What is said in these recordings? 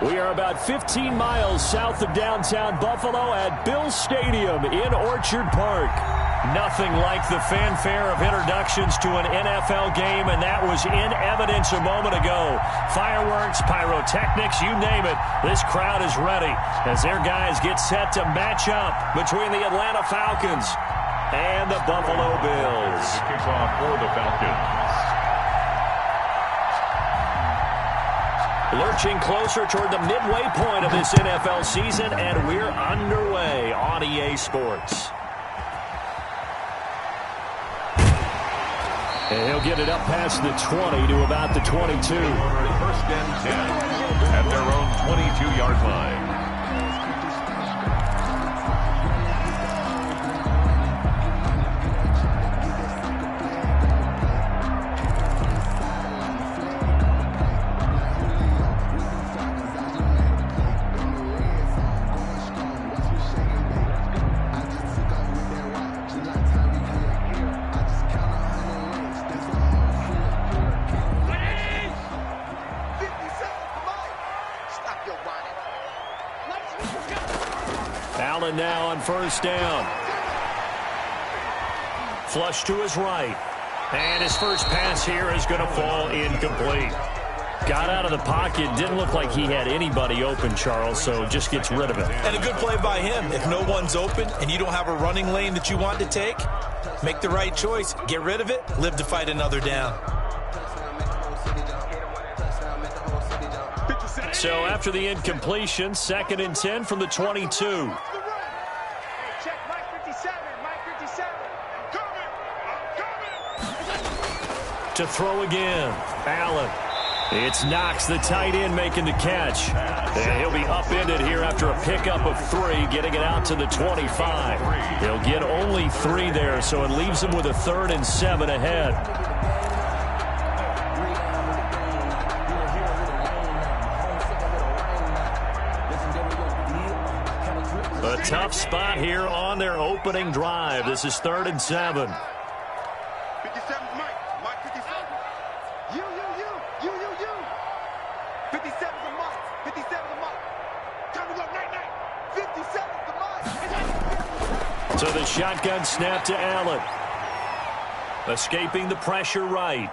We are about 15 miles south of downtown Buffalo at Bills Stadium in Orchard Park. Nothing like the fanfare of introductions to an NFL game, and that was in evidence a moment ago. Fireworks, pyrotechnics, you name it. This crowd is ready as their guys get set to match up between the Atlanta Falcons and the Buffalo Bills. Kickoff for the Falcons. Lurching closer toward the midway point of this NFL season, and we're underway on EA Sports. And he'll get it up past the 20 to about the 22. First and 10 at their own 22-yard line. Allen now on first down. Flush to his right. And his first pass here is going to fall incomplete. Got out of the pocket. Didn't look like he had anybody open, Charles, so just gets rid of it. And a good play by him. If no one's open and you don't have a running lane that you want to take, make the right choice. Get rid of it. Live to fight another down. So after the incompletion, 2nd and 10 from the 22. To throw again, Allen. It's Knox, the tight end, making the catch. And he'll be upended here after a pickup of 3, getting it out to the 25. He'll get only 3 there, so it leaves him with a 3rd and 7 ahead. A tough spot here on their opening drive. This is 3rd and 7. 57's Mike. Mike 57. You. 57's a Mike. 57's a Mike. Time to go, night. 57's the Mike. So the shotgun snap to Allen. Escaping the pressure right.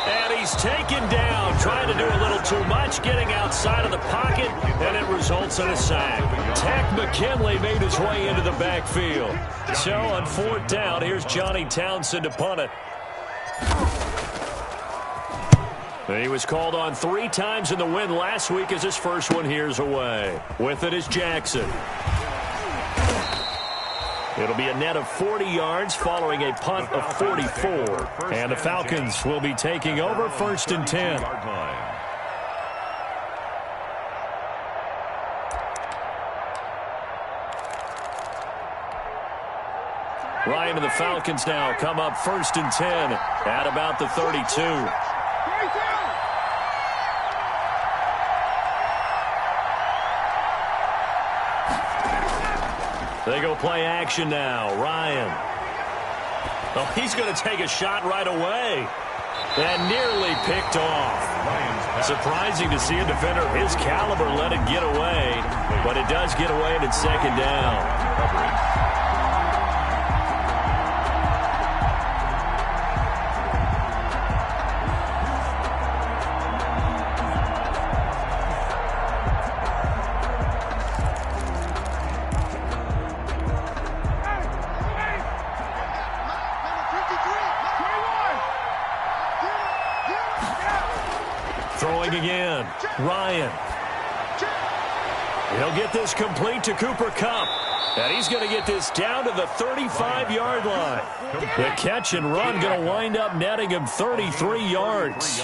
And he's taken down, trying to do a little too much, getting outside of the pocket, and it results in a sack. Tack McKinley made his way into the backfield. So on 4th down, here's Johnny Townsend to punt it. He was called on 3 times in the win last week as his first one here's away. With it is Jackson. It'll be a net of 40 yards following a punt of 44. And the Falcons will be taking over 1st and 10. Ryan and the Falcons now come up 1st and 10 at about the 32. They go play action now. Ryan. Oh, he's going to take a shot right away. And nearly picked off. Surprising to see a defender of his caliber let it get away. But it does get away and it's 2nd down. Throwing again, Ryan. He'll get this complete to Cooper Kupp. And he's going to get this down to the 35-yard line. The catch and run going to wind up netting him 33 yards.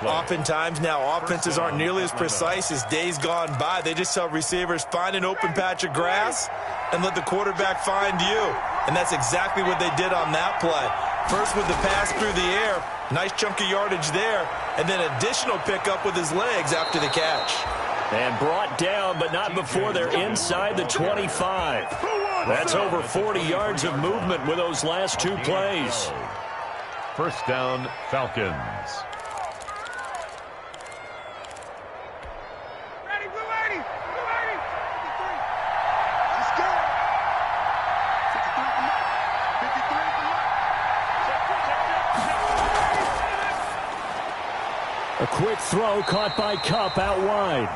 Oftentimes now, offenses aren't nearly as precise as days gone by. They just tell receivers, find an open patch of grass and let the quarterback find you. And that's exactly what they did on that play. First with the pass through the air, nice chunk of yardage there, and then additional pickup with his legs after the catch. And brought down, but not before they're inside the 25. That's over 40 yards of movement with those last 2 plays. First down, Falcons. A quick throw caught by Kupp out wide.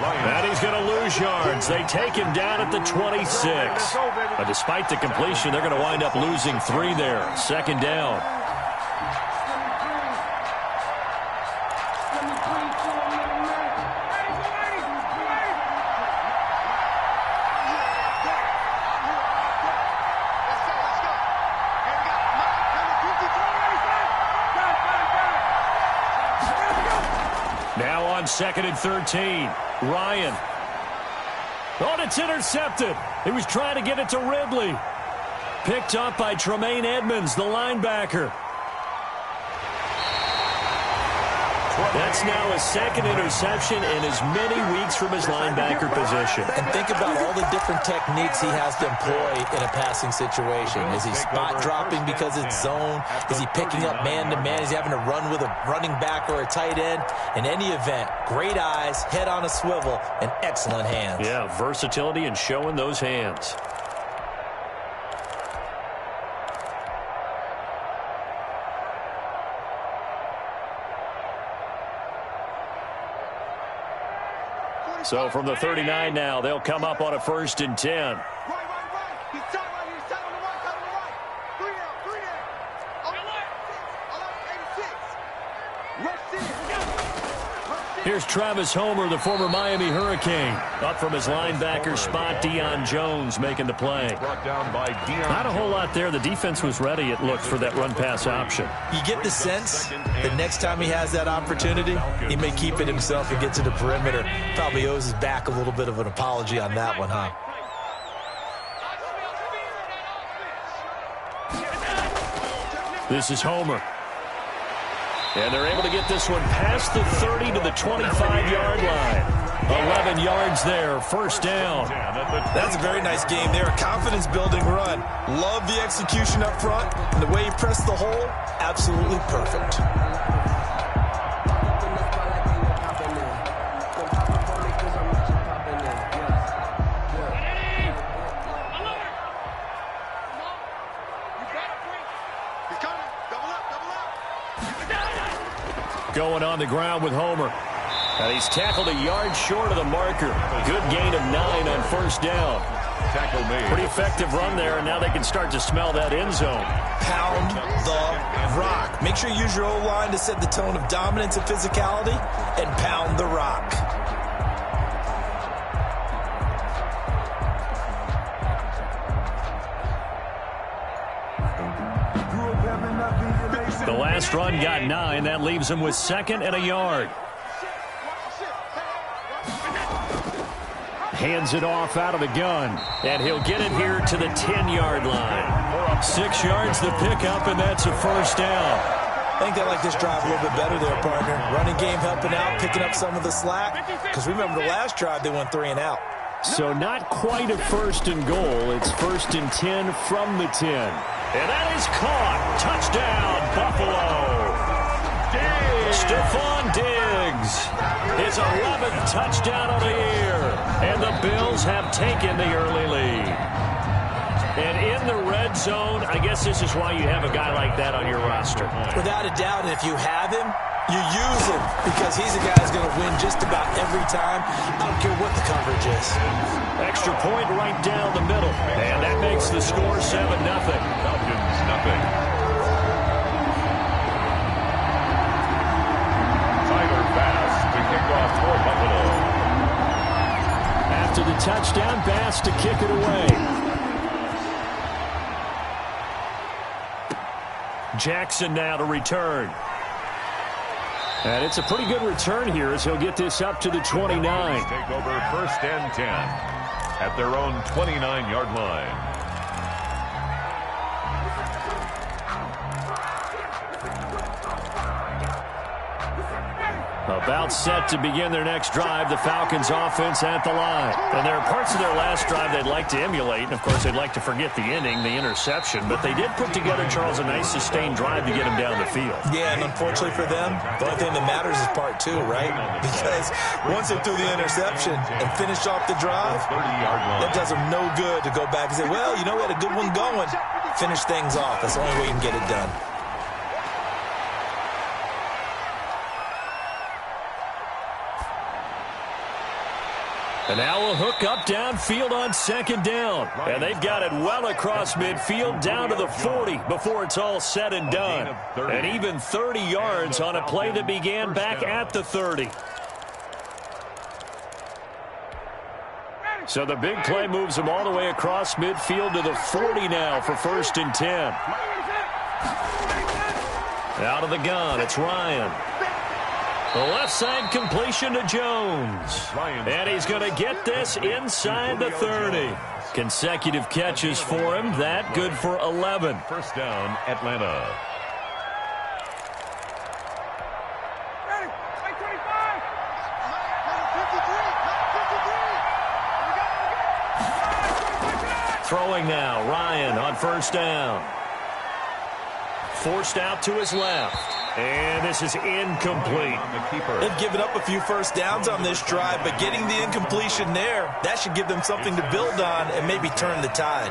And he's going to lose yards. They take him down at the 26. But despite the completion, they're going to wind up losing 3 there. Second down. Now on 2nd and 13. Ryan. Oh, and it's intercepted. He was trying to get it to Ridley. Picked up by Tremaine Edmonds, the linebacker. That's now his 2nd interception in as many weeks from his linebacker position. And think about all the different techniques he has to employ in a passing situation. Is he spot dropping because it's zone? Is he picking up man-to-man? Is he having to run with a running back or a tight end? In any event, great eyes, head on a swivel, and excellent hands. Yeah, versatility and showing those hands. So from the 39 now, they'll come up on a 1st and 10. Right. He's tight right here. He's tight on the right, tight on the right. 3 down. On 86. Rush in. Here's Travis Homer, the former Miami Hurricane. Up from his linebacker spot, Deion Jones making the play. Brought down by Deion. Not a whole lot there. The defense was ready, it looked, for that run-pass option. You get the sense that next time he has that opportunity, he may keep it himself and get to the perimeter. Probably owes his back a little bit of an apology on that one, huh? This is Homer. And they're able to get this one past the 30 to the 25-yard line. 11 yards there, 1st down. That's a very nice game there. A confidence-building run. Love the execution up front. And the way he pressed the hole, absolutely perfect. Going on the ground with Homer. And he's tackled a yard short of the marker. Good gain of 9 on 1st down. Tackle made. Pretty effective run there, and now they can start to smell that end zone. Pound the rock. Make sure you use your O-line to set the tone of dominance and physicality, and pound the rock. The last run got 9. That leaves him with 2nd and a yard. Hands it off out of the gun. And he'll get it here to the 10-yard line. 6 yards the pickup, and that's a 1st down. I think they like this drive a little bit better there, partner. Running game helping out, picking up some of the slack. Because remember, the last drive, they went 3 and out. So not quite a 1st and goal. It's 1st and 10 from the 10. And that is caught. Touchdown, Buffalo. Stephon Diggs. His 11th touchdown of the year. And the Bills have taken the early lead. And in the red zone, I guess this is why you have a guy like that on your roster. Without a doubt, and if you have him, you use him because he's a guy who's going to win just about every time. I don't care what the coverage is. Extra point right down the middle. And that makes the score 7-0. Falcons, nothing. Tyler Bass to kick off for Buffalo. After the touchdown, Bass to kick it away. Jackson now to return. And it's a pretty good return here as he'll get this up to the 29. Take over 1st and 10 at their own 29-yard line. About set to begin their next drive, the Falcons offense at the line. And there are parts of their last drive they'd like to emulate. And, of course, they'd like to forget the inning, the interception. But they did put together, Charles, a nice sustained drive to get him down the field. Yeah, and unfortunately for them, the only thing that matters is part 2, right? Because once they threw the interception and finished off the drive, that does them no good to go back and say, well, you know, we had a good one going. Finish things off. That's the only way you can get it done. And now a hook up downfield on second down. And they've got it well across midfield down to the 40 before it's all said and done. And even 30 yards on a play that began back at the 30. So the big play moves them all the way across midfield to the 40 now for 1st and 10. Out of the gun, it's Ryan. The left side completion to Jones. And he's going to get this inside the 30. Consecutive catches for him. That good for 11. First down, Atlanta. Throwing now, Ryan on 1st down. Forced out to his left. And this is incomplete. They've given up a few first downs on this drive, but getting the incompletion there, that should give them something to build on and maybe turn the tide.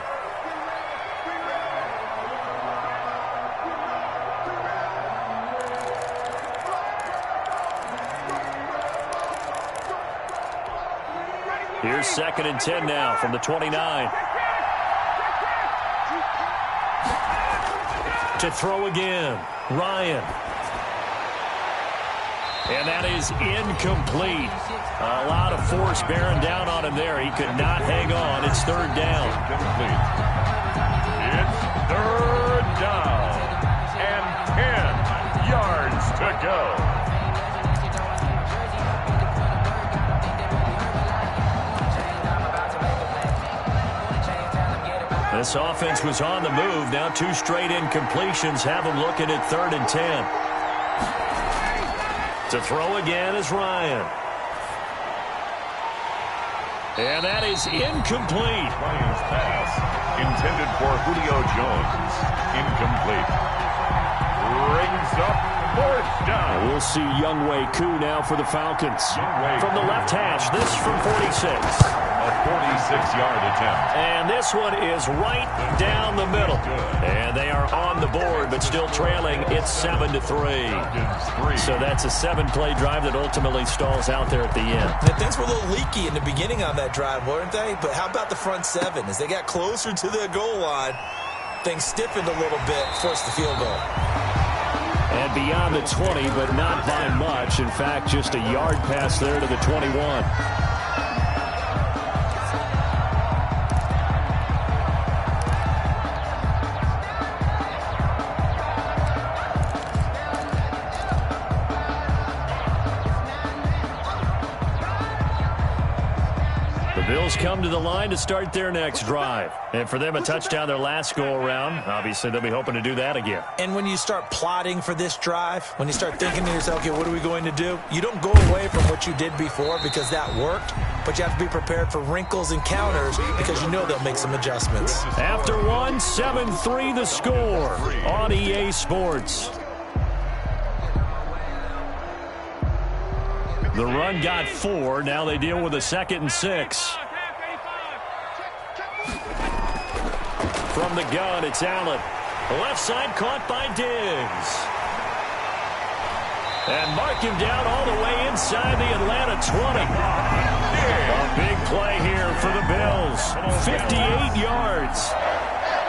Here's 2nd and 10 now from the 29. To throw again, Ryan. And that is incomplete. A lot of force bearing down on him there. He could not hang on. It's 3rd down. It's 3rd down. And 10 yards to go. This offense was on the move. Now 2 straight incompletions have them looking at 3rd and 10. To throw again is Ryan. And that is incomplete. Ryan's pass intended for Julio Jones. Incomplete. Rings up 4th down. And we'll see Younghoe Koo now for the Falcons. From the left hash, this from 46. A 46-yard attempt. And this one is right down the middle. And they are on the board, but still trailing. It's 7-3. So that's a 7-play drive that ultimately stalls out there at the end. And things were a little leaky in the beginning on that drive, weren't they? But how about the front 7? As they got closer to the goal line, things stiffened a little bit, forced the field goal. And beyond the 20, but not by much. In fact, just a yard pass there to the 21. Bills come to the line to start their next drive. And for them, a touchdown their last go-around. Obviously, they'll be hoping to do that again. And when you start plotting for this drive, when you start thinking to yourself, okay, what are we going to do? You don't go away from what you did before because that worked, but you have to be prepared for wrinkles and counters because you know they'll make some adjustments. After 1, 7-3 the score on EA Sports. The run got 4. Now they deal with a 2nd and 6. From the gun, it's Allen. The left side caught by Diggs. And mark him down all the way inside the Atlanta 20. A big play here for the Bills. 58 yards.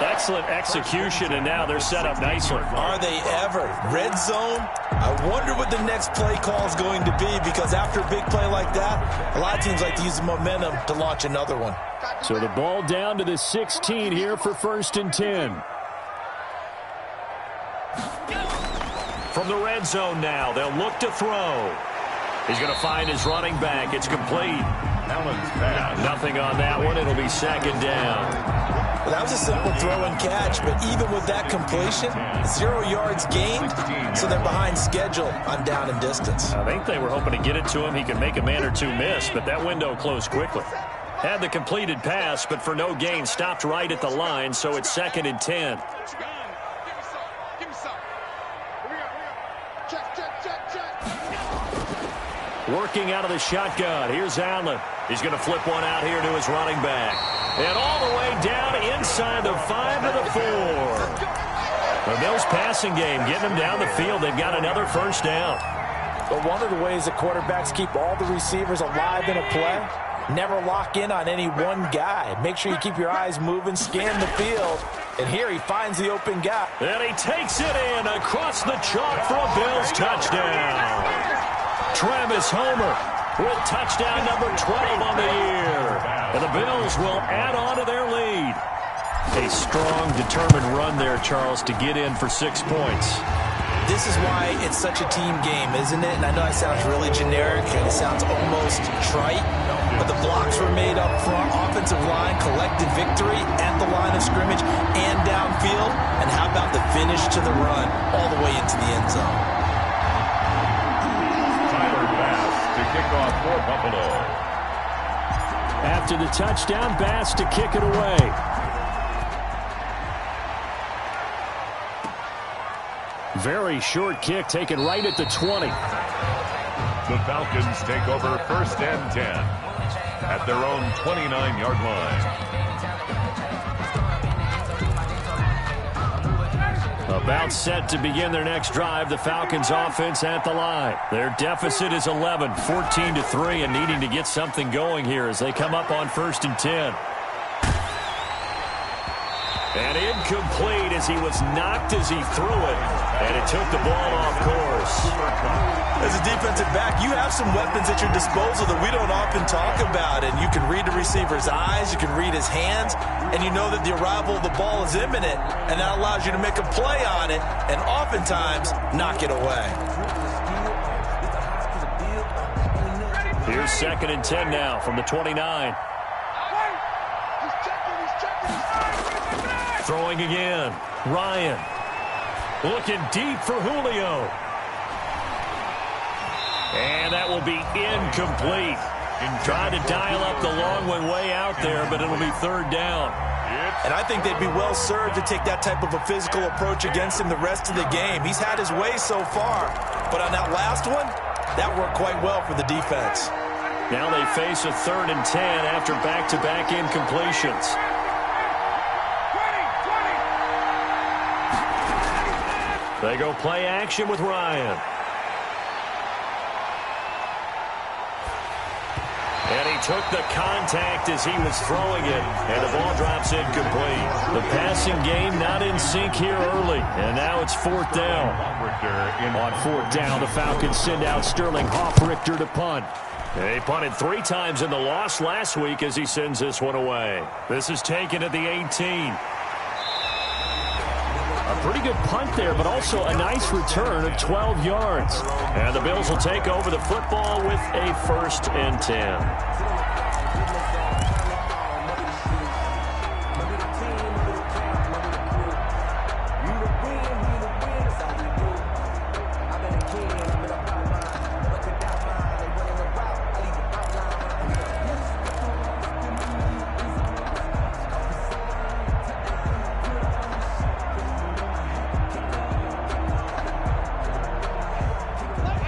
Excellent execution, and now they're set up nicely. Are they ever? Red zone? I wonder what the next play call is going to be because after a big play like that, a lot of teams like to use the momentum to launch another one. So the ball down to the 16 here for 1st and 10. From the red zone now, they'll look to throw. He's going to find his running back. It's complete. Allen's pass. Nothing on that one. It'll be 2nd down. Well, that was a simple throw and catch, but even with that completion, 0 yards gained, so they're behind schedule on down and distance. I think they were hoping to get it to him. He could make a man or two miss, but that window closed quickly. Had the completed pass, but for no gain, stopped right at the line, so it's 2nd and 10. Working out of the shotgun. Here's Allen. He's going to flip one out here to his running back. And all the way down inside the 5 to the 4. The Bills passing game getting them down the field. They've got another 1st down. But one of the ways that quarterbacks keep all the receivers alive in a play Never lock in on any one guy. Make sure you keep your eyes moving, scan the field. And here he finds the open guy. And he takes it in across the chalk for a Bills touchdown. Travis Homer with touchdown number 12 on the year. And the Bills will add on to their lead. A strong, determined run there, Charles, to get in for 6 points. This is why it's such a team game, isn't it? And I know it sounds really generic and it sounds almost trite, but the blocks were made up front. Offensive line collected victory at the line of scrimmage and downfield. And how about the finish to the run all the way into the end zone? Tyler Bass to kick off for Buffalo. After the touchdown, Bass to kick it away. Very short kick taken right at the 20. The Falcons take over 1st and 10 at their own 29-yard line. About set to begin their next drive. The Falcons offense at the line. Their deficit is 11, 14-3, and needing to get something going here as they come up on 1st and 10. And incomplete as he was knocked as he threw it. And it took the ball off course. As a defensive back, you have some weapons at your disposal that we don't often talk about. And you can read the receiver's eyes, you can read his hands, and you know that the arrival of the ball is imminent. And that allows you to make a play on it and oftentimes knock it away. Here's 2nd and 10 now from the 29. Throwing again. Ryan. Looking deep for Julio. And that will be incomplete. Trying to dial up the long one way out there, but it'll be 3rd down. And I think they'd be well served to take that type of a physical approach against him the rest of the game. He's had his way so far, but on that last one, that worked quite well for the defense. Now they face a 3rd and 10 after back-to-back incompletions. They go play action with Ryan. And he took the contact as he was throwing it, and the ball drops incomplete. The passing game not in sync here early, and now it's 4th down. On 4th down, the Falcons send out Sterling Hoffrichter to punt. They punted 3 times in the loss last week as he sends this one away. This is taken at the 18. A pretty good punt there, but also a nice return of 12 yards. And the Bills will take over the football with a 1st and 10.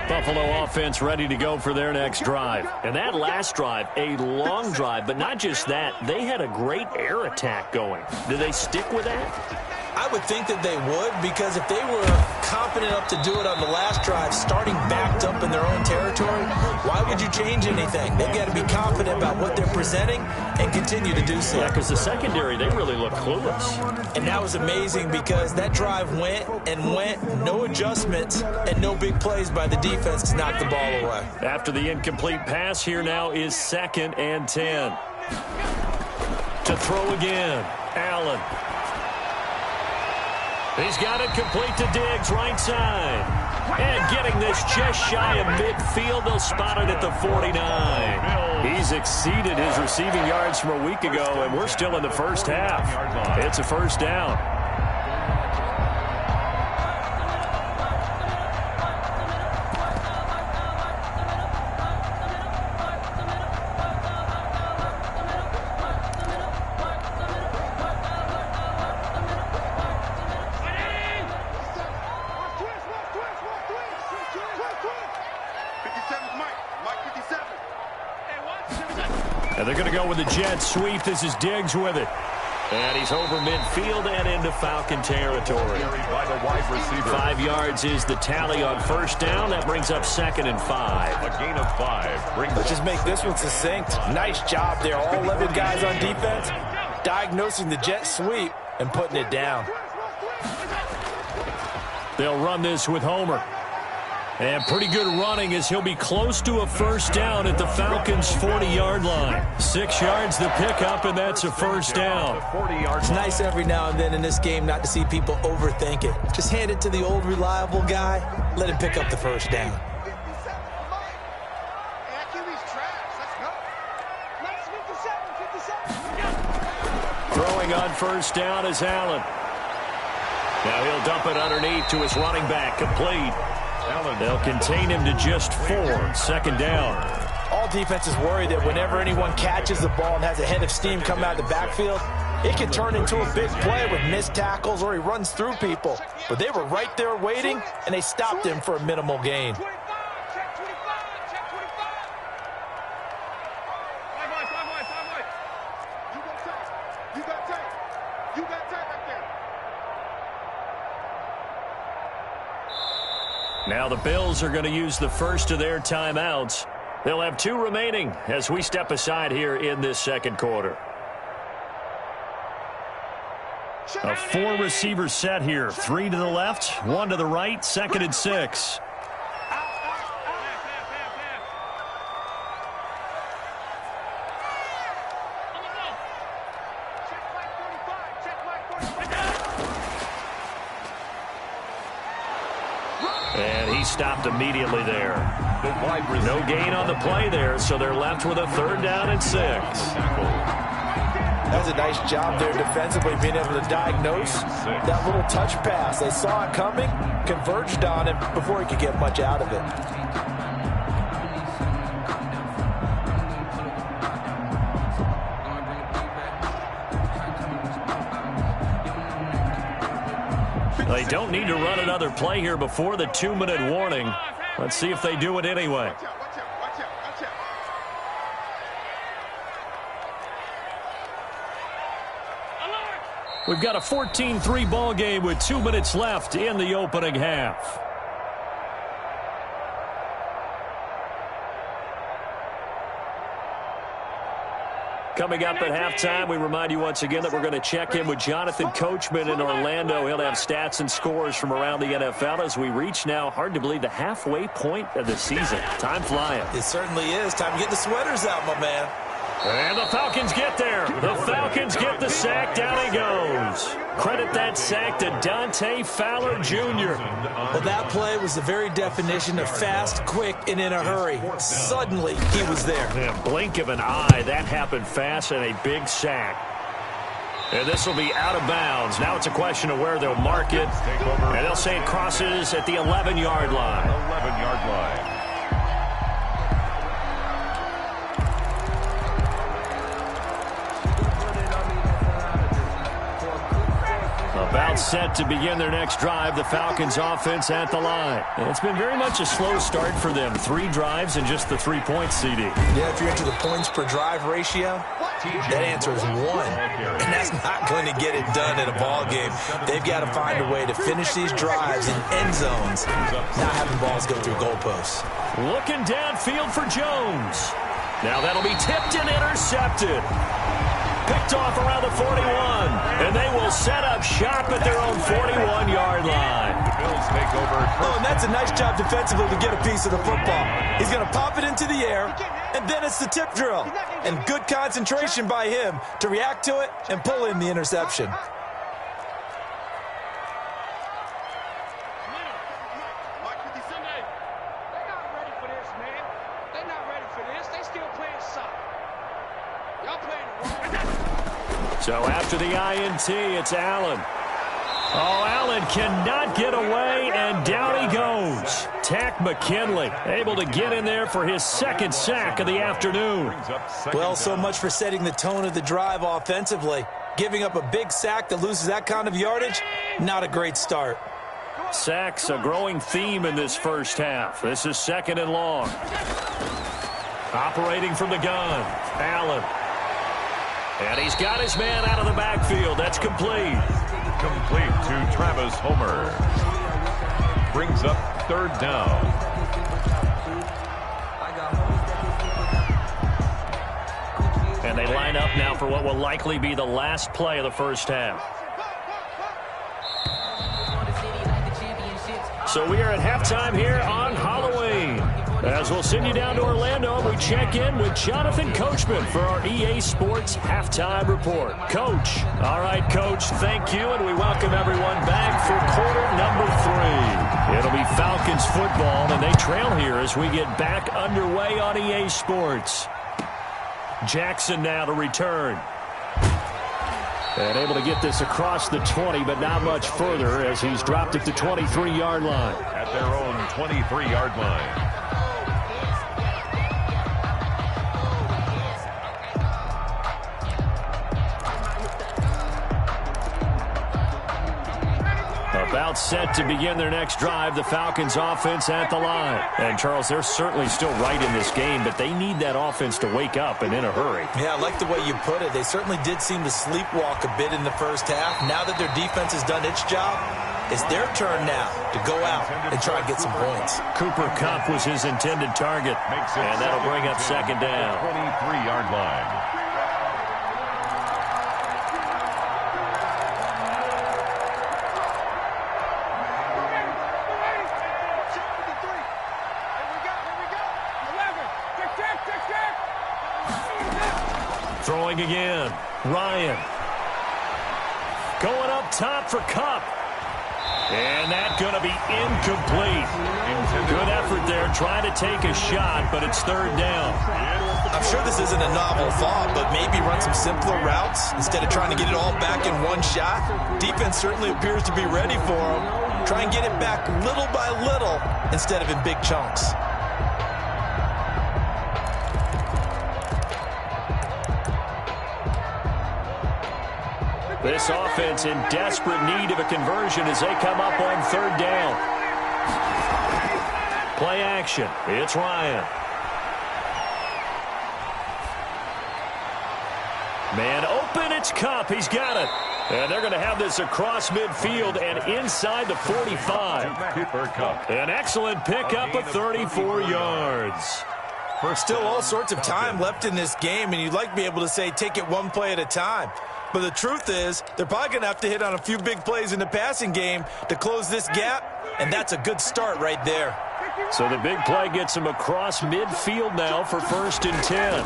Buffalo offense ready to go for their next drive. And that last drive, a long drive, but not just that. They had a great air attack going. Do they stick with that? I would think that they would, because if they were confident enough to do it on the last drive, starting backed up in their own territory, why would you change anything? They've got to be confident about what they're presenting and continue to do so. Yeah, because the secondary, they really look clueless. And that was amazing because that drive went and went, no adjustments and no big plays by the defense to knock the ball away. After the incomplete pass, here now is 2nd and 10. To throw again, Allen. He's got it complete to Diggs, right side. And getting this just shy of midfield, they'll spot it at the 49. He's exceeded his receiving yards from a week ago, and we're still in the first half. It's a 1st down. And they're going to go with the jet sweep. This is Diggs with it. And he's over midfield and into Falcon territory. By the wide receiver. 5 yards is the tally on first down. That brings up 2nd and 5. A gain of 5 brings Let's just make this one succinct. Nice job there. All 11 guys on defense diagnosing the jet sweep and putting it down. They'll run this with Homer. And pretty good running as he'll be close to a first down at the Falcons' 40-yard line. 6 yards the pickup, and that's a first down. It's nice every now and then in this game not to see people overthink it. Just hand it to the old reliable guy. Let him pick up the first down. Throwing on first down is Allen. Now he'll dump it underneath to his running back. Complete. They'll contain him to just 4. 2nd down. All defenses worry that whenever anyone catches the ball and has a head of steam come out of the backfield, it can turn into a big play with missed tackles or he runs through people. But they were right there waiting, and they stopped him for a minimal gain. Now the Bills are going to use the first of their timeouts. They'll have 2 remaining as we step aside here in this second quarter. A 4-receiver set here. 3 to the left, 1 to the right, 2nd and 6. And he stopped immediately there. No gain on the play there, so they're left with a 3rd down and 6. That's a nice job there defensively, being able to diagnose that little touch pass. They saw it coming, converged on it before he could get much out of it. They don't need to run another play here before the 2-minute warning. Let's see if they do it anyway. We've got a 14-3 ball game with 2 minutes left in the opening half. Coming up at halftime, we remind you once again that we're going to check in with Jonathan Coachman in Orlando. He'll have stats and scores from around the NFL as we reach now, hard to believe, the halfway point of the season. Time flying. It certainly is. Time to get the sweaters out, my man. And the Falcons get there. The Falcons get the sack. Down he goes. Credit that sack to Dante Fowler Jr. Well, that play was the very definition of fast, quick, and in a hurry. Suddenly, he was there. Yeah, blink of an eye. That happened fast and a big sack. And this will be out of bounds. Now it's a question of where they'll mark it. And they'll say it crosses at the 11-yard line. 11-yard line. About set to begin their next drive, the Falcons offense at the line. And it's been very much a slow start for them. 3 drives and just the 3 points, CD. Yeah, if you're into the points per drive ratio, that answer is 1. And that's not going to get it done in a ball game. They've got to find a way to finish these drives in end zones, not having balls go through goalposts. Looking downfield for Jones. Now that'll be tipped and intercepted. Picked off around the 41, and they will set up shop at their own 41-yard line. The Bills take over. Oh, and that's a nice job defensively to get a piece of the football. He's going to pop it into the air, and then it's the tip drill. And good concentration by him to react to it and pull in the interception. So after the INT, it's Allen. Oh, Allen cannot get away, and down he goes. Tack McKinley able to get in there for his 2nd sack of the afternoon. Well, so much for setting the tone of the drive offensively. Giving up a big sack that loses that kind of yardage, not a great start. Sacks a growing theme in this first half. This is 2nd and long. Operating from the gun, Allen. And he's got his man out of the backfield. That's complete. Complete to Travis Homer. Brings up 3rd down. And they line up now for what will likely be the last play of the first half. So we are at halftime here on Halloween. As we'll send you down to Orlando, we check in with Jonathan Coachman for our EA Sports Halftime Report. Coach. All right, Coach, thank you, and we welcome everyone back for quarter number 3. It'll be Falcons football, and they trail here as we get back underway on EA Sports. Jackson now to return. And able to get this across the 20, but not much further as he's dropped at the 23-yard line. At their own 23-yard line. About set to begin their next drive, the Falcons offense at the line. And, Charles, they're certainly still right in this game, but they need that offense to wake up and in a hurry. Yeah, I like the way you put it. They certainly did seem to sleepwalk a bit in the first half. Now that their defense has done its job, it's their turn now to go out and try and get some points. Cooper Kupp was his intended target, and that'll bring up 2nd down. 23-yard line. Throwing again. Ryan. Going up top for Kupp. And that's going to be incomplete. Good effort there trying to take a shot, but it's 3rd down. I'm sure this isn't a novel thought, but maybe run some simpler routes instead of trying to get it all back in one shot. Defense certainly appears to be ready for him. Try and get it back little by little instead of in big chunks. This offense in desperate need of a conversion as they come up on 3rd down. Play action. It's Ryan. Man open, it's Kupp. He's got it. And they're going to have this across midfield and inside the 45. Cooper Kupp. An excellent pickup of 34 yards. There's still all sorts of time left in this game, and you'd like to be able to say take it one play at a time. But the truth is, they're probably going to have to hit on a few big plays in the passing game to close this gap, and that's a good start right there. So the big play gets him across midfield now for 1st and 10.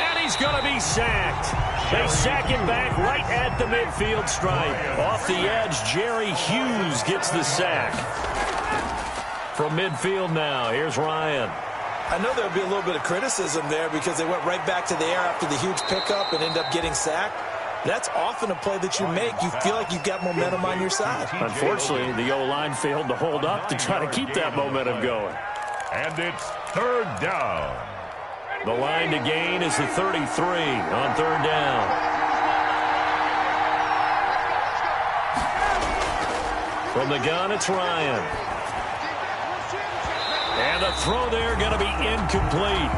And he's going to be sacked. They sack him back right at the midfield stripe. Off the edge, Jerry Hughes gets the sack. From midfield now, here's Ryan. I know there'll be a little bit of criticism there because they went right back to the air after the huge pickup and end up getting sacked. That's often a play that you make. You feel like you've got momentum on your side. Unfortunately, the O-line failed to hold up to try to keep that momentum going. And it's 3rd down. The line to gain is the 33 on 3rd down. From the gun, it's Ryan. And the throw there going to be incomplete.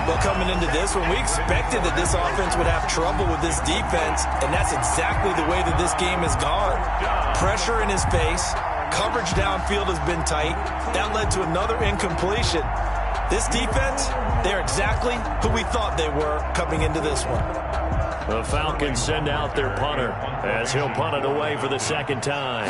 Well, coming into this one, we expected that this offense would have trouble with this defense, and that's exactly the way that this game has gone. Pressure in his face. Coverage downfield has been tight. That led to another incompletion. This defense, they're exactly who we thought they were coming into this one. The Falcons send out their punter as he'll punt it away for the 2nd time.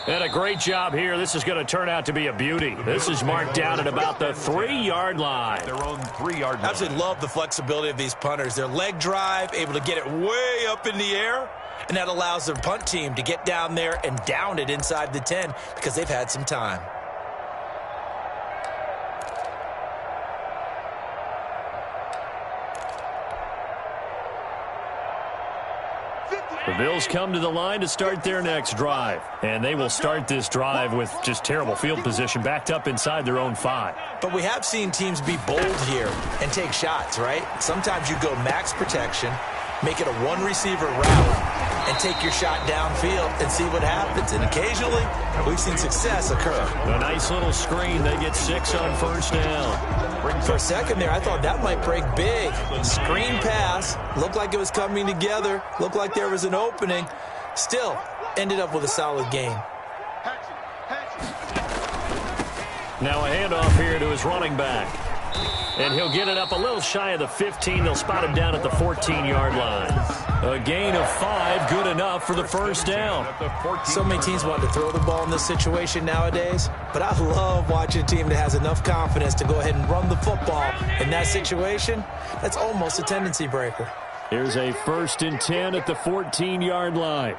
And a great job here. This is going to turn out to be a beauty. This is marked down at about the 3-yard line. Their own 3-yard line. Absolutely love the flexibility of these punters. Their leg drive, able to get it way up in the air, and that allows their punt team to get down there and down it inside the 10 because they've had some time. The Bills come to the line to start their next drive. And they will start this drive with just terrible field position backed up inside their own 5. But we have seen teams be bold here and take shots, right? Sometimes you go max protection, Make it a one-receiver route and take your shot downfield and see what happens. And occasionally, we've seen success occur. A nice little screen. They get 6 on first down. For a second there, I thought that might break big. Screen pass. Looked like it was coming together. Looked like there was an opening. Still, ended up with a solid game. Now a handoff here to his running back. And he'll get it up a little shy of the 15. They'll spot him down at the 14-yard line. A gain of 5, good enough for the first down. So many teams want to throw the ball in this situation nowadays, but I love watching a team that has enough confidence to go ahead and run the football. In that situation, that's almost a tendency breaker. Here's a 1st and 10 at the 14-yard line.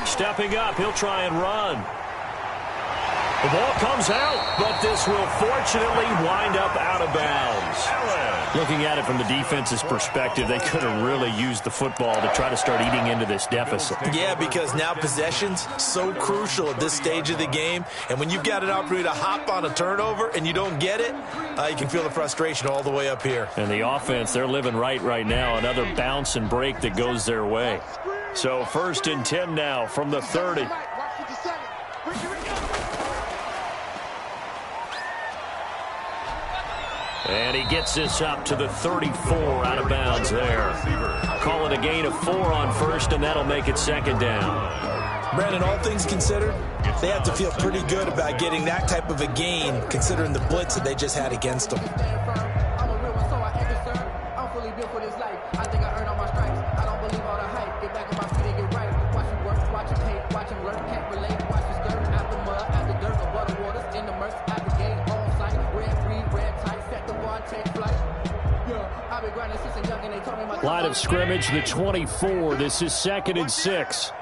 Stepping up, he'll try and run. The ball comes out, but this will fortunately wind up out of bounds. Looking at it from the defense's perspective, they could have really used the football to try to start eating into this deficit. Yeah, because now possession's so crucial at this stage of the game. And when you've got an opportunity to hop on a turnover and you don't get it, you can feel the frustration all the way up here. And the offense, they're living right now. Another bounce and break that goes their way. So 1st and 10 now from the 30. And he gets this up to the 34 out of bounds there. Call it a gain of 4 on first, and that'll make it 2nd down. Brandon, all things considered, they have to feel pretty good about getting that type of a gain, considering the blitz that they just had against them. Line of scrimmage, the 24. This is 2nd and 6.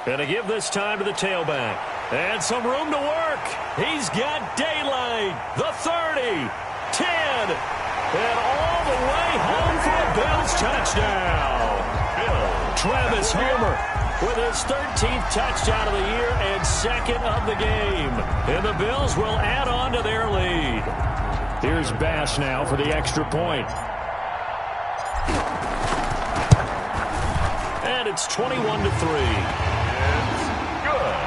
And to give this time to the tailback. And some room to work. He's got daylight. The 30, 10, and all the way home for a Bills touchdown. Travis Homer with his 13th touchdown of the year and 2nd of the game. And the Bills will add on to their lead. Here's Bass now for the extra point. And it's 21-3. It's good.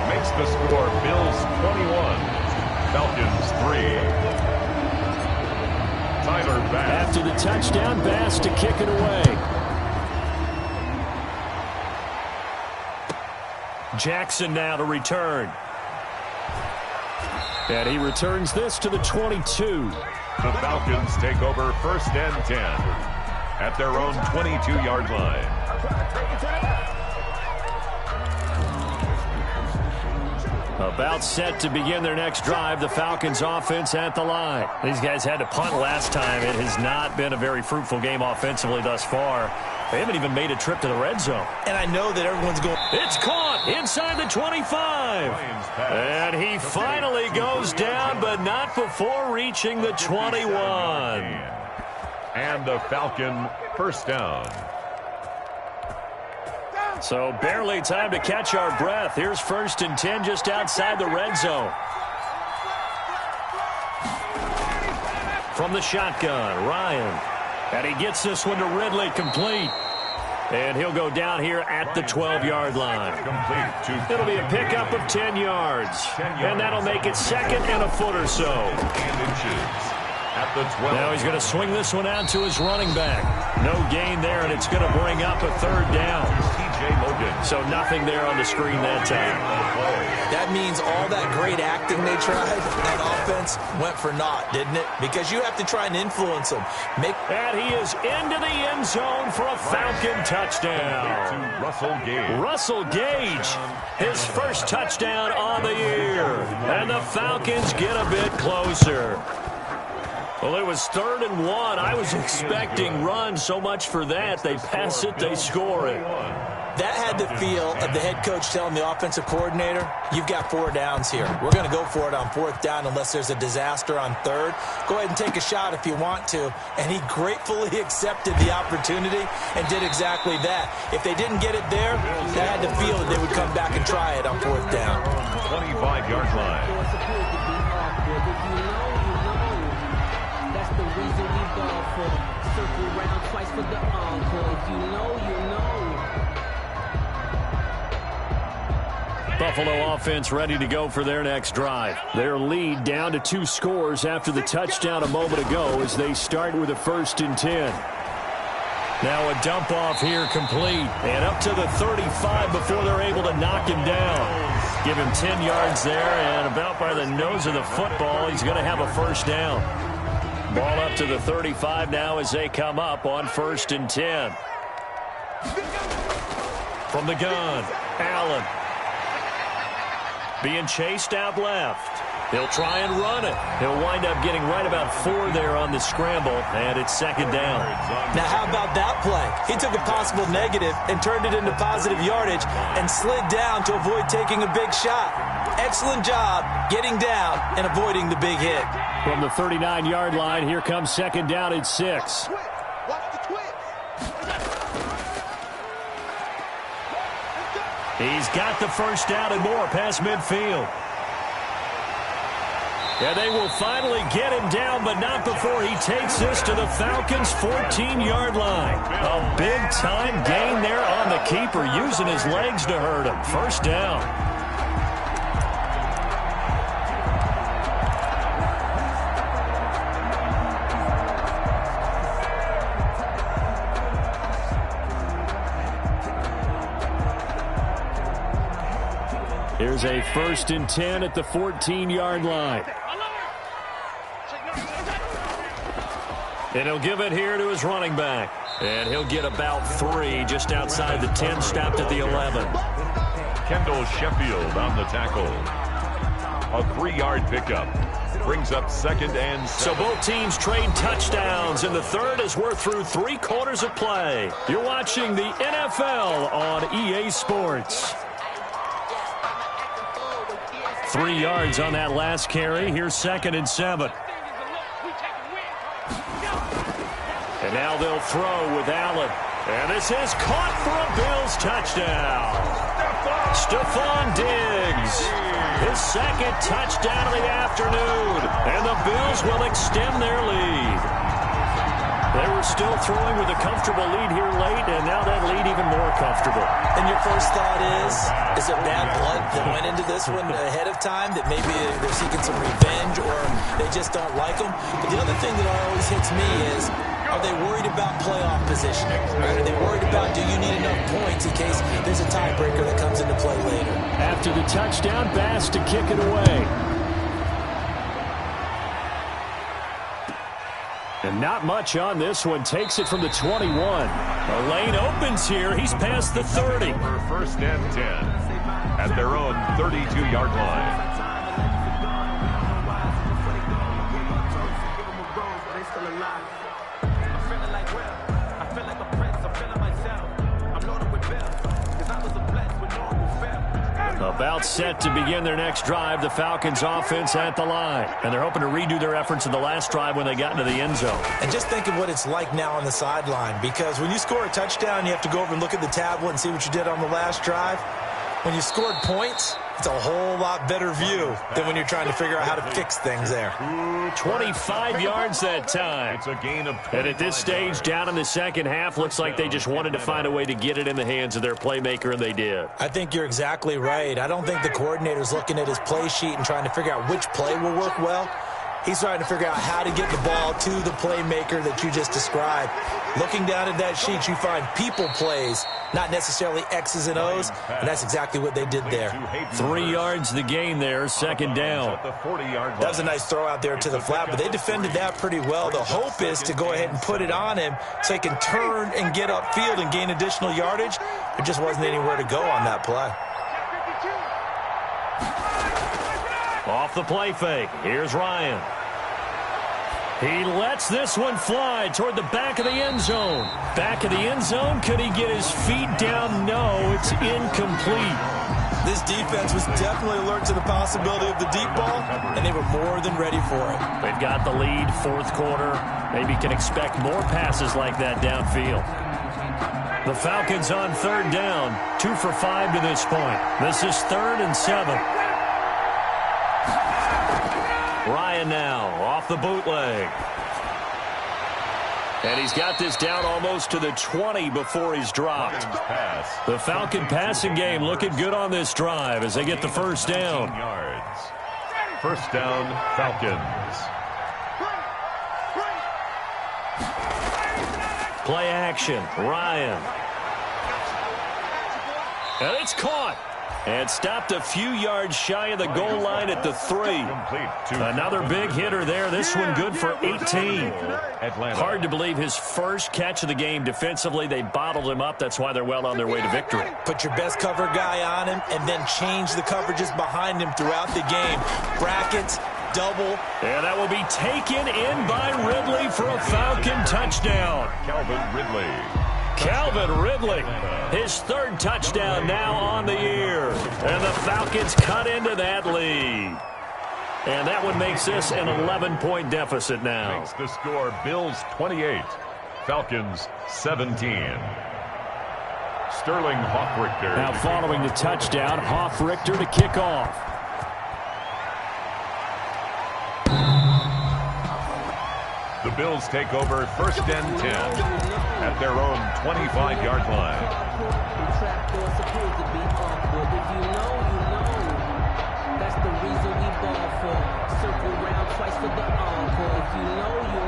Makes the score Bills 21, Falcons 3. Tyler Bass. After the touchdown, Bass to kick it away. Jackson now to return. And he returns this to the 22. The Falcons take over 1st and 10 at their own 22-yard line. About set to begin their next drive. The Falcons offense at the line. These guys had to punt last time. It has not been a very fruitful game offensively thus far. They haven't even made a trip to the red zone. And I know that everyone's going... It's caught inside the 25. And he finally goes down, but not before reaching the 21. And the Falcon 1st down. So barely time to catch our breath. Here's 1st and 10 just outside the red zone. From the shotgun, Ryan. And he gets this one to Ridley, complete. And he'll go down here at the 12-yard line. It'll be a pickup of 10 yards. And that'll make it 2nd and a foot or so. At the 12. Now he's going to swing this one out to his running back. No gain there, and it's going to bring up a 3rd down. So nothing there on the screen that time. That means all that great acting they tried, that offense went for naught, didn't it? Because you have to try and influence them. And he is into the end zone for a Falcon touchdown. Russell Gage, his 1st touchdown on the year. And the Falcons get a bit closer. Well, it was 3rd and 1. I was expecting run. So much for that. They pass it, they score it. That had the feel of the head coach telling the offensive coordinator, you've got 4 downs here. We're going to go for it on 4th down unless there's a disaster on 3rd. Go ahead and take a shot if you want to. And he gratefully accepted the opportunity and did exactly that. If they didn't get it there, they had the feel that they would come back and try it on 4th down. 25-yard line. That's the reason we ball for. Circle round twice for the encore. If you know, you know. Buffalo offense ready to go for their next drive. Their lead down to 2 scores after the touchdown a moment ago as they start with a 1st and 10. Now a dump off here complete. And up to the 35 before they're able to knock him down. Give him 10 yards there, and about by the nose of the football, he's going to have a 1st down. Ball up to the 35 now as they come up on 1st and 10. From the gun, Allen. Being chased out left. He'll try and run it. He'll wind up getting right about 4 there on the scramble, and it's 2nd down. Now, how about that play? He took a possible negative and turned it into positive yardage and slid down to avoid taking a big shot. Excellent job getting down and avoiding the big hit. From the 39-yard line, here comes 2nd down and 6. He's got the 1st down and more past midfield. And they will finally get him down, but not before he takes this to the Falcons' 14-yard line. A big-time gain there on the keeper, using his legs to hurt him. 1st down. Here's a 1st and 10 at the 14-yard line. And he'll give it here to his running back. And he'll get about 3 just outside the 10, stopped at the 11. Kendall Sheffield on the tackle. A 3-yard pickup. Brings up 2nd and 7. So both teams trade touchdowns, and the 3rd as we're through 3 quarters of play. You're watching the NFL on EA Sports. 3 yards on that last carry. Here's 2nd and 7. And now they'll throw with Allen. And this is caught for a Bills touchdown. Stephon Diggs. His 2nd touchdown of the afternoon. And the Bills will extend their lead. They were still throwing with a comfortable lead here late, and now that lead even more comfortable. And your first thought is it bad blood that went into this one ahead of time, that maybe they're seeking some revenge or they just don't like them? But the other thing that always hits me is, are they worried about playoff positioning? Right? Are they worried about, do you need enough points in case there's a tiebreaker that comes into play later? After the touchdown, Bass to kick it away. And not much on this one. Takes it from the 21. The lane opens here. He's past the 30. 1st and 10 at their own 32-yard line. About set to begin their next drive. The Falcons offense at the line. And they're hoping to redo their efforts in the last drive when they got into the end zone. And just think of what it's like now on the sideline. Because when you score a touchdown, you have to go over and look at the tablet and see what you did on the last drive. When you scored points, it's a whole lot better view than when you're trying to figure out how to fix things there. 25 yards that time. It's a gain of 25. And at this stage, down in the second half, looks like they just wanted to find a way to get it in the hands of their playmaker, and they did. I think you're exactly right. I don't think the coordinator's looking at his play sheet and trying to figure out which play will work well. He's trying to figure out how to get the ball to the playmaker that you just described. Looking down at that sheet, you find people plays, not necessarily X's and O's, and that's exactly what they did there. 3 yards the gain there, 2nd down. That was a nice throw out there to the flat, but they defended that pretty well. The hope is to go ahead and put it on him so he can turn and get upfield and gain additional yardage. There just wasn't anywhere to go on that play. Off the play fake. Here's Ryan. He lets this one fly toward the back of the end zone. Back of the end zone. Could he get his feet down? No, it's incomplete. This defense was definitely alert to the possibility of the deep ball, and they were more than ready for it. They've got the lead, fourth quarter. Maybe can expect more passes like that downfield. The Falcons on third down, 2 for 5 to this point. This is 3rd and 7. Ryan now off the bootleg. And he's got this down almost to the 20 before he's dropped. The Falcon passing game looking good on this drive as they get the first down. First down, Falcons. Play action, Ryan. And it's caught. And stopped a few yards shy of the goal line at the 3. Another big hitter there. This one good for 18. Hard to believe his first catch of the game defensively. They bottled him up. That's why they're well on their way to victory. Put your best cover guy on him and then change the coverages behind him throughout the game. Brackets, double. And that will be taken in by Ridley for a Falcon touchdown. Calvin Ridley, his 3rd touchdown now on the year. And the Falcons cut into that lead. And that one makes this an 11-point deficit now. Makes the score Bills 28, Falcons 17. Sterling Hoffrichter. Now following the touchdown, Hoffrichter to kick off. The Bills take over 1st and 10 at their own 25-yard line. That's the reason we ball for. Circle round twice for the encore. If you know, you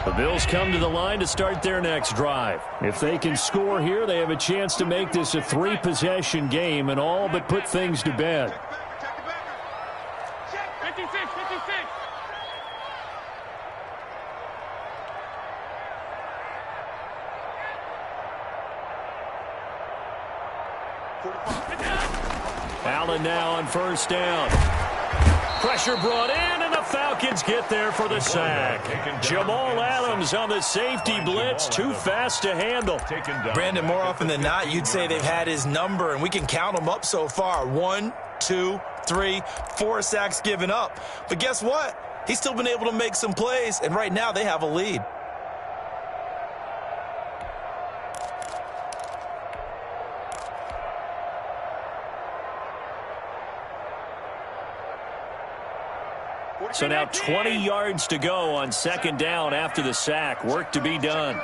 know. The Bills come to the line to start their next drive. If they can score here, they have a chance to make this a 3-possession game and all but put things to bed. 56. Allen now on first down. Pressure brought in, and the Falcons get there for the sack. Jamal Adams on the safety blitz, too fast to handle. Brandon, more often than not, you'd say they've had his number, and we can count them up so far. 1, 2, 3, 4 sacks given up. But guess what? He's still been able to make some plays, and right now they have a lead. So now 20 yards to go on 2nd down after the sack. Work to be done.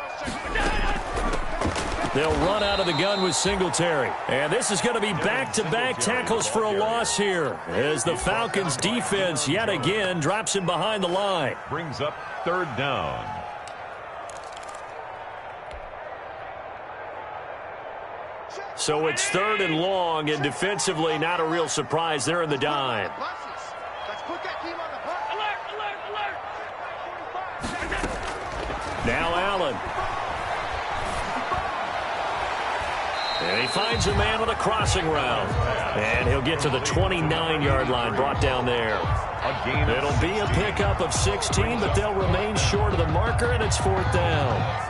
They'll run out of the gun with Singletary. And this is going to be back-to-back tackles for a loss here as the Falcons defense yet again drops him behind the line. Brings up 3rd down. So it's 3rd and long, and defensively not a real surprise. They're in the dime. Now Allen. And he finds a man with a crossing route. And he'll get to the 29-yard line, brought down there. It'll be a pickup of 16, but they'll remain short of the marker, and it's 4th down.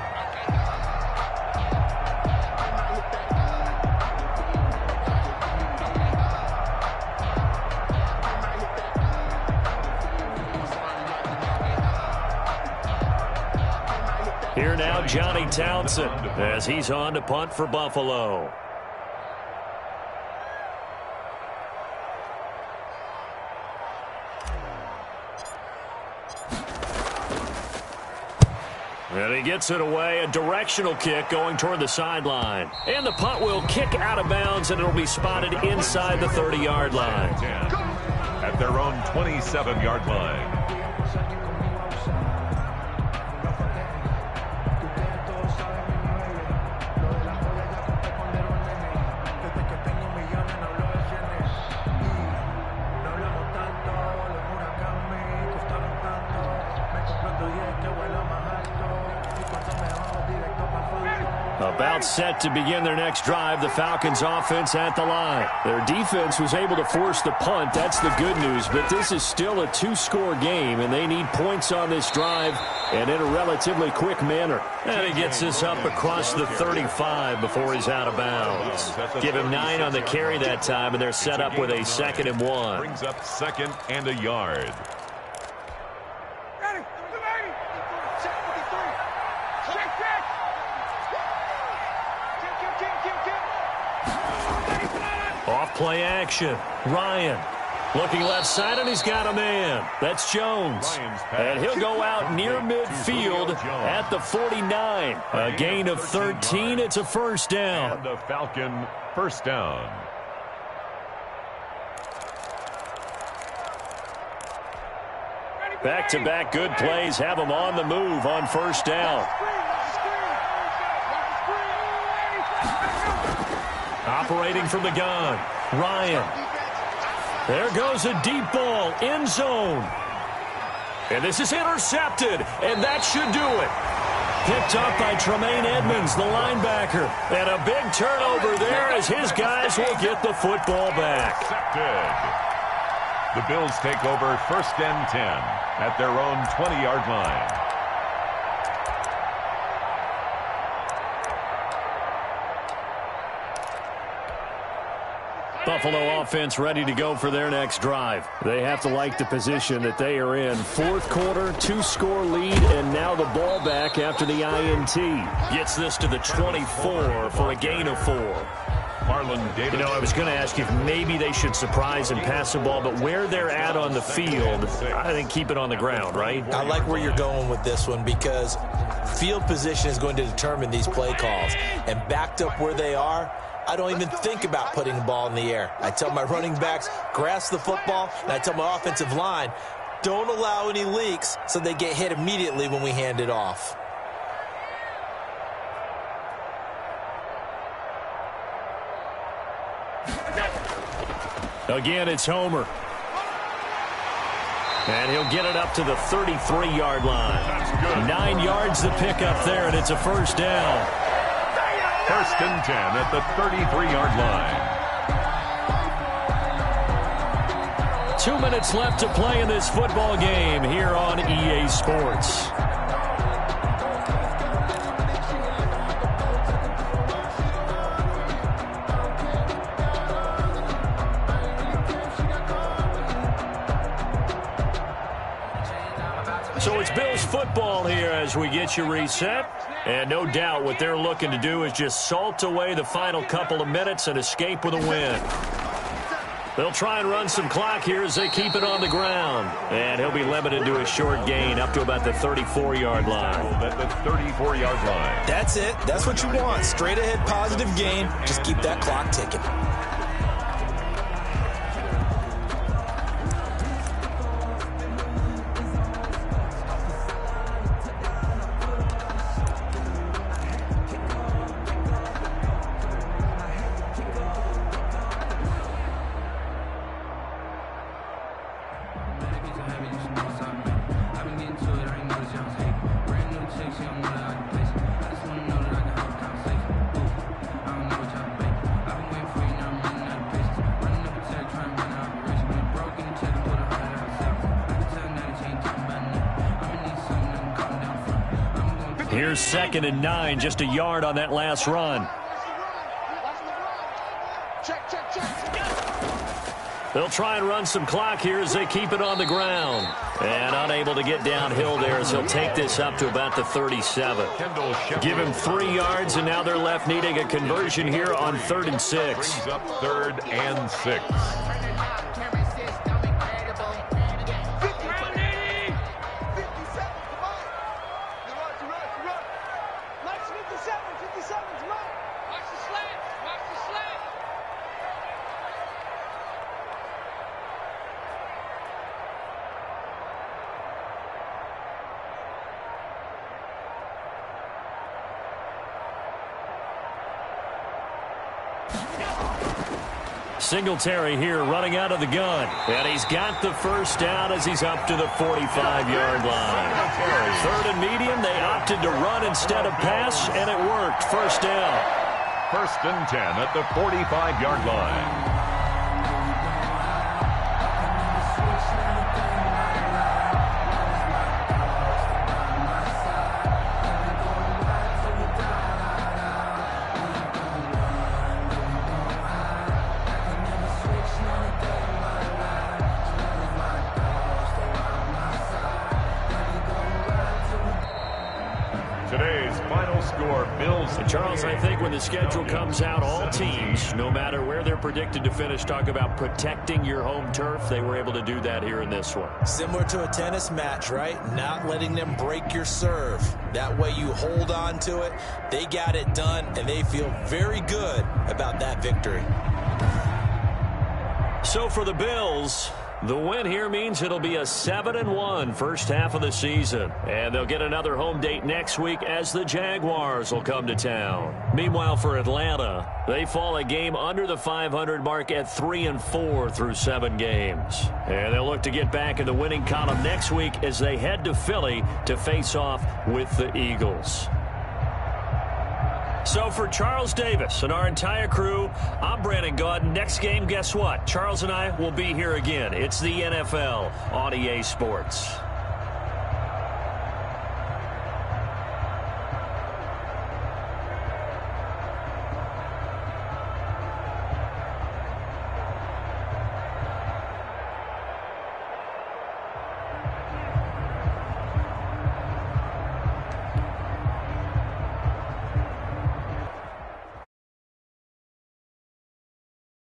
Here now, Johnny Townsend, as he's on to punt for Buffalo. And he gets it away, a directional kick going toward the sideline. And the punt will kick out of bounds, and it'll be spotted inside the 30-yard line. At their own 27-yard line. About set to begin their next drive, the Falcons offense at the line. Their defense was able to force the punt. That's the good news, but this is still a two-score game, and they need points on this drive and in a relatively quick manner. And he gets this up across the 35 before he's out of bounds. Give him 9 on the carry that time, and they're set up with a 2nd and 1. Brings up 2nd and a yard. Off-play action. Ryan looking left side, and he's got a man. That's Jones. And he'll go out near midfield at the 49. A gain of 13. It's a first down. And a Falcon first down. Back-to-back good plays have them on the move on first down. Operating from the gun, Ryan. There goes a deep ball, end zone. And this is intercepted, and that should do it. Picked up by Tremaine Edmonds, the linebacker. And a big turnover there as his guys will get the football back. The Bills take over 1st and 10 at their own 20-yard line. Buffalo offense ready to go for their next drive. They have to like the position that they are in. 4th quarter, 2-score lead, and now the ball back after the INT. Gets this to the 24 for a gain of 4. Marlon Davis. You know, I was going to ask if maybe they should surprise and pass the ball, but where they're at on the field, I think keep it on the ground, right? I like where you're going with this one because field position is going to determine these play calls. And backed up where they are, I don't even think about putting the ball in the air. I tell my running backs, grasp the football, and I tell my offensive line, don't allow any leaks so they get hit immediately when we hand it off. Again, it's Homer. And he'll get it up to the 33-yard line. 9 yards to pick up there, and it's a first down. 1st and 10 at the 33-yard line. 2 minutes left to play in this football game here on EA Sports. So it's Bills football here as we get you reset. And no doubt what they're looking to do is just salt away the final couple of minutes and escape with a win. They'll try and run some clock here as they keep it on the ground. And he'll be limited to a short gain up to about the 34-yard line. At the 34-yard line. That's it. That's what you want. Straight ahead positive gain. Just keep that clock ticking. Here's 2nd and 9, just a yard on that last run. They'll try and run some clock here as they keep it on the ground. And unable to get downhill there as he'll take this up to about the 37. Give him 3 yards, and now they're left needing a conversion here on 3rd and 6. Brings up 3rd and 6. Singletary here running out of the gun. And he's got the first down as he's up to the 45-yard line. Third and medium, they opted to run instead of pass, and it worked. First down. First and 10 at the 45-yard line. Today's final score, Bills. And Charles, I think when the schedule comes out, all teams, no matter where they're predicted to finish, talk about protecting your home turf. They were able to do that here in this one. Similar to a tennis match, right? Not letting them break your serve. That way you hold on to it. They got it done, and they feel very good about that victory. So for the Bills, the win here means it'll be a 7-1 first half of the season. And they'll get another home date next week as the Jaguars will come to town. Meanwhile, for Atlanta, they fall a game under the 500 mark at 3-4 through 7 games. And they'll look to get back in the winning column next week as they head to Philly to face off with the Eagles. So for Charles Davis and our entire crew, I'm Brandon Gaudin. Next game, guess what? Charles and I will be here again. It's the NFL on EA Sports.